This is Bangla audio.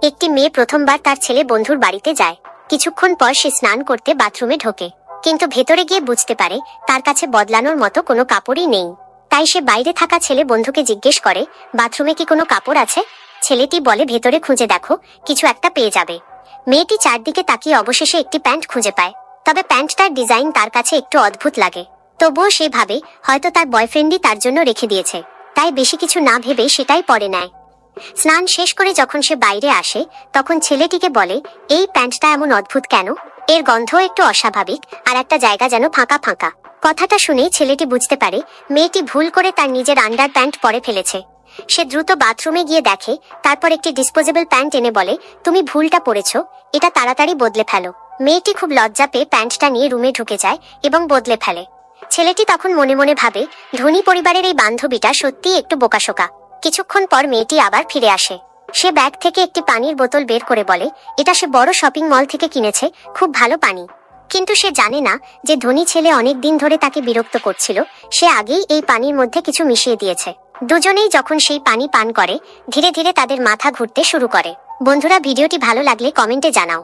একটি মেয়ে প্রথমবার তার ছেলে বন্ধুর বাড়িতে যায়। কিছুক্ষণ পর সে স্নান করতে বাথরুমে ঢোকে, কিন্তু ভেতরে গিয়ে বুঝতে পারে তার কাছে বদলানোর মতো কোনো কাপড়ই নেই। তাই সে বাইরে থাকা ছেলে বন্ধুকে জিজ্ঞেস করে, বাথরুমে কি কোনো কাপড় আছে? ছেলেটি বলে, ভেতরে খুঁজে দেখো, কিছু একটা পেয়ে যাবে। মেয়েটি চারদিকে তাকিয়ে অবশেষে একটি প্যান্ট খুঁজে পায়। তবে প্যান্টটার ডিজাইন তার কাছে একটু অদ্ভুত লাগে। তবুও সে ভাবে হয়তো তার বয়ফ্রেন্ডই তার জন্য রেখে দিয়েছে, তাই বেশি কিছু না ভেবে সেটাই পরে নেয়। স্নান শেষ করে যখন সে বাইরে আসে, তখন ছেলেটিকে বলে, এই প্যান্টটা এমন অদ্ভুত কেন? এর গন্ধ একটু অস্বাভাবিক, আর একটা জায়গা যেন ফাঁকা ফাঁকা। কথাটা শুনে ছেলেটি বুঝতে পারে মেয়েটি ভুল করে তার নিজের আন্ডার প্যান্ট পরে ফেলেছে। সে দ্রুত বাথরুমে গিয়ে দেখে, তারপর একটি ডিসপোজেবল প্যান্ট এনে বলে, তুমি ভুলটা পরেছো, এটা তাড়াতাড়ি বদলে ফেলো। মেয়েটি খুব লজ্জা পেয়ে প্যান্টটা নিয়ে রুমে ঢুকে যায় এবং বদলে ফেলে। ছেলেটি তখন মনে মনে ভাবে, ধনী পরিবারের এই বান্ধবীটা সত্যিই একটু বোকাশোকা। কিছুক্ষণ পর মেয়েটি আবার ফিরে আসে। সে ব্যাগ থেকে একটি পানির বোতল বের করে বলে, এটা সে বড় শপিং মল থেকে কিনেছে, খুব ভালো পানি। কিন্তু সে জানে না যে ধনী ছেলে অনেক দিন ধরে তাকে বিরক্ত করছিল, সে আগেই এই পানির মধ্যে কিছু মিশিয়ে দিয়েছে। দুজনেই যখন সেই পানি পান করে, ধীরে ধীরে তাদের মাথা ঘুরতে শুরু করে। বন্ধুরা, ভিডিওটি ভালো লাগলে কমেন্টে জানাও।